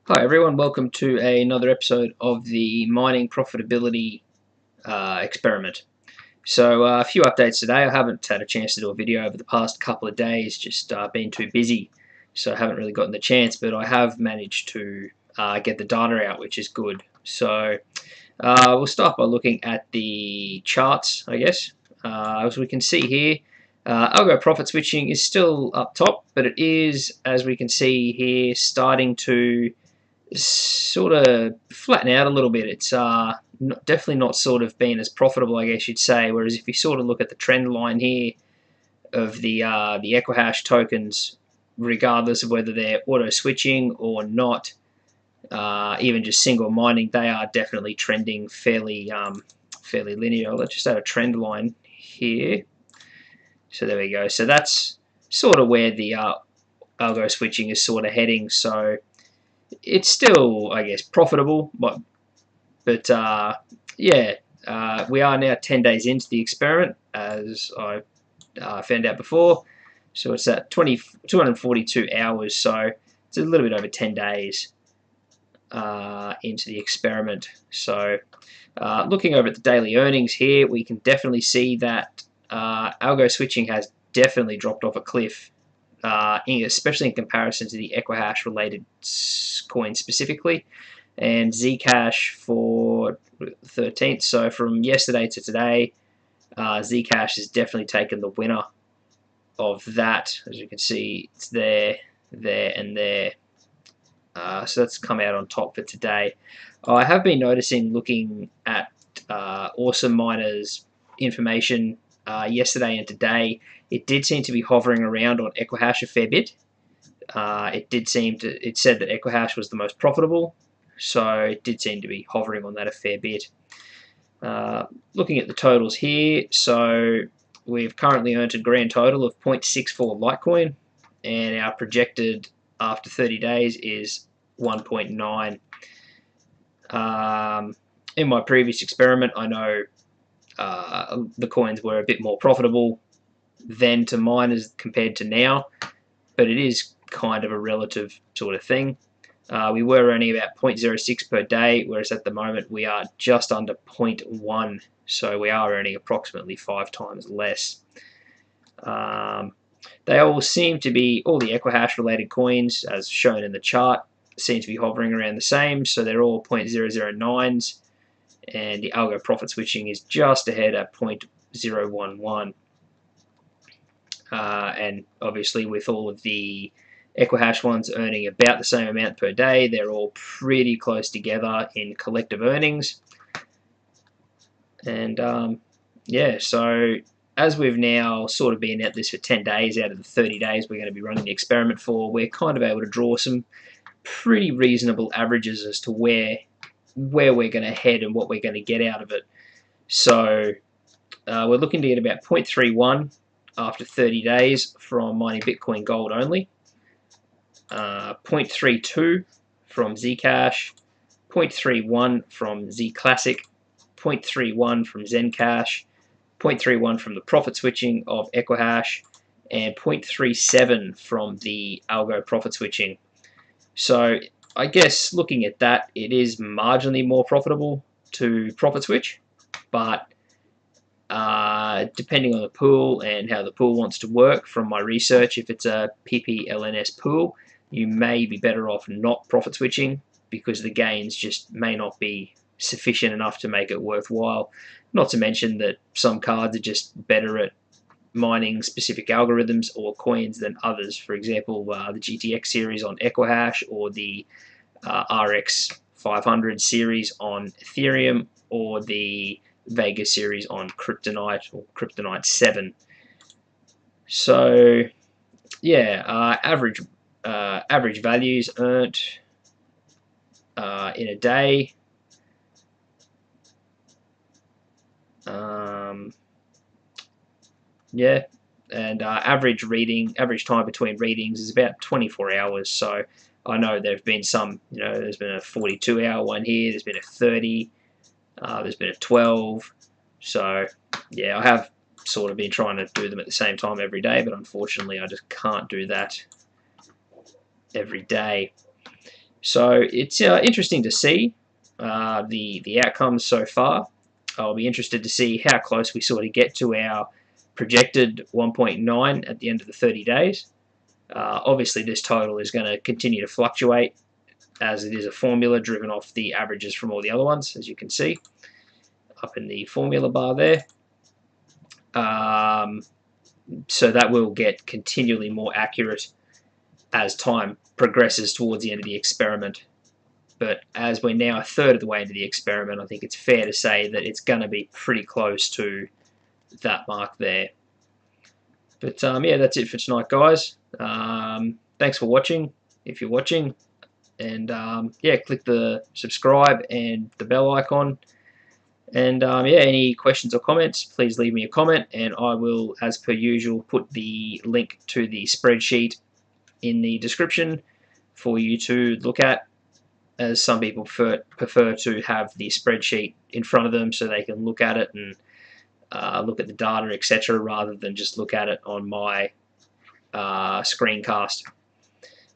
Hi everyone, welcome to another episode of the mining profitability experiment. So a few updates today. I haven't had a chance to do a video over the past couple of days, just been too busy, so I haven't really gotten the chance, but I have managed to get the data out, which is good. So we'll start by looking at the charts, I guess. As we can see here, algo profit switching is still up top, but it is, as we can see here, starting to sort of flatten out a little bit. It's definitely not sort of been as profitable, I guess you'd say. Whereas if you sort of look at the trend line here of the Equihash tokens, regardless of whether they're auto switching or not, even just single mining, they are definitely trending fairly linear. Let's just add a trend line here. So there we go. So that's sort of where the algo switching is sort of heading. So it's still, I guess, profitable, but yeah, we are now 10 days into the experiment, as I found out before. So it's at 242 hours, so it's a little bit over 10 days into the experiment. So looking over at the daily earnings here, we can definitely see that algo switching has definitely dropped off a cliff. Especially in comparison to the Equihash related coins specifically, and Zcash for 13th. So from yesterday to today, Zcash has definitely taken the winner of that. As you can see, it's there, there, and there. So that's come out on top for today. I have been noticing, looking at Awesome Miner's information yesterday and today, it did seem to be hovering around on Equihash a fair bit. It said that Equihash was the most profitable, so it did seem to be hovering on that a fair bit. Looking at the totals here, so we've currently earned a grand total of 0.64 Litecoin, and our projected after 30 days is 1.9. In my previous experiment, I know the coins were a bit more profitable then to mine as compared to now, but it is kind of a relative sort of thing. We were earning about 0.06 per day, whereas at the moment we are just under 0.1, so we are earning approximately 5 times less. They all seem to be, all the Equihash related coins, as shown in the chart, seem to be hovering around the same, so they're all 0.009s, and the algo profit switching is just ahead at 0.011. And obviously with all of the Equihash ones earning about the same amount per day, they're all pretty close together in collective earnings. And yeah, so as we've now sort of been at this for 10 days out of the 30 days we're going to be running the experiment for, we're kind of able to draw some pretty reasonable averages as to where we're going to head and what we're going to get out of it. So we're looking to get about 0.31 after 30 days from mining Bitcoin Gold only, 0.32 from Zcash, 0.31 from Zclassic, 0.31 from Zencash, 0.31 from the profit switching of Equihash, and 0.37 from the algo profit switching. So I guess looking at that, it is marginally more profitable to profit switch, but depending on the pool and how the pool wants to work, from my research, if it's a PPLNS pool, you may be better off not profit switching because the gains just may not be sufficient enough to make it worthwhile. Not to mention that some cards are just better at mining specific algorithms or coins than others. For example, the GTX series on Equihash, or the RX500 series on Ethereum, or the Vega series on Kryptonite, or Kryptonite 7. So yeah, average values earned in a day. Yeah, and average time between readings is about 24 hours. So I know there have been some, there's been a 42-hour one here, there's been a 30, there's been a 12. So yeah, I have sort of been trying to do them at the same time every day, but unfortunately I just can't do that every day. So it's interesting to see the outcomes so far. I'll be interested to see how close we sort of get to our projected 1.9 at the end of the 30 days. Obviously, this total is going to continue to fluctuate as it is a formula driven off the averages from all the other ones, as you can see up in the formula bar there. So that will get continually more accurate as time progresses towards the end of the experiment. But as we're now a third of the way into the experiment, I think it's fair to say that it's going to be pretty close to that mark there. But yeah, that's it for tonight, guys. Thanks for watching, if you're watching. And yeah, click the subscribe and the bell icon. And yeah, any questions or comments, please leave me a comment, and I will, as per usual, put the link to the spreadsheet in the description for you to look at, as some people prefer to have the spreadsheet in front of them so they can look at it and look at the data, etc., rather than just look at it on my screencast.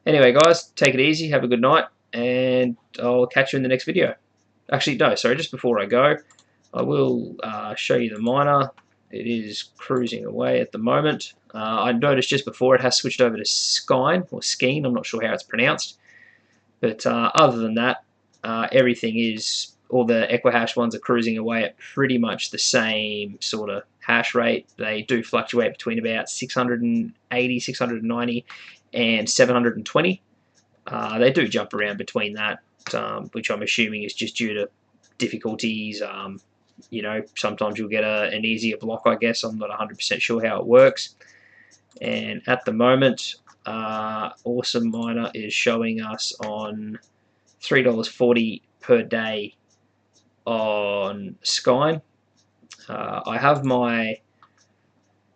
Anyway, guys, take it easy, have a good night, and I'll catch you in the next video. Actually, no, sorry, just before I go, I will show you the miner. It is cruising away at the moment. I noticed just before it has switched over to Skine, or Skeen, I'm not sure how it's pronounced. But other than that, everything is, all the Equihash ones are cruising away at pretty much the same sort of hash rate. They do fluctuate between about 680, 690 and 720. They do jump around between that, which I'm assuming is just due to difficulties. You know, sometimes you'll get an easier block, I guess. I'm not 100% sure how it works. And at the moment, Awesome Miner is showing us on $3.40 per day on Skine. I have my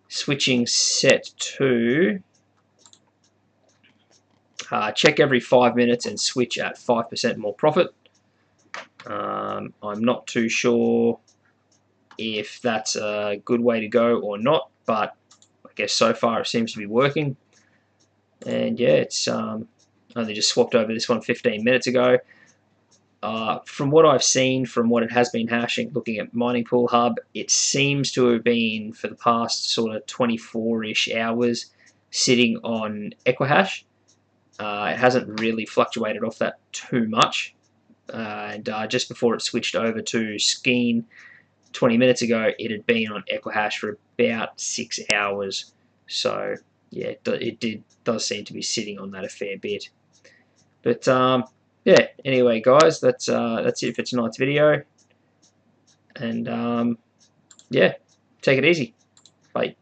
switching set to check every 5 minutes and switch at 5% more profit. I'm not too sure if that's a good way to go or not, but I guess so far it seems to be working. And yeah, it's only just swapped over this one 15 minutes ago. From what I've seen, from what it has been hashing, looking at Mining Pool Hub, it seems to have been, for the past sort of 24-ish hours, sitting on Equihash. It hasn't really fluctuated off that too much. And just before it switched over to Skeen 20 minutes ago, it had been on Equihash for about 6 hours. So yeah, it does seem to be sitting on that a fair bit. But yeah, anyway, guys, that's it for tonight's video. And yeah, take it easy. Bye.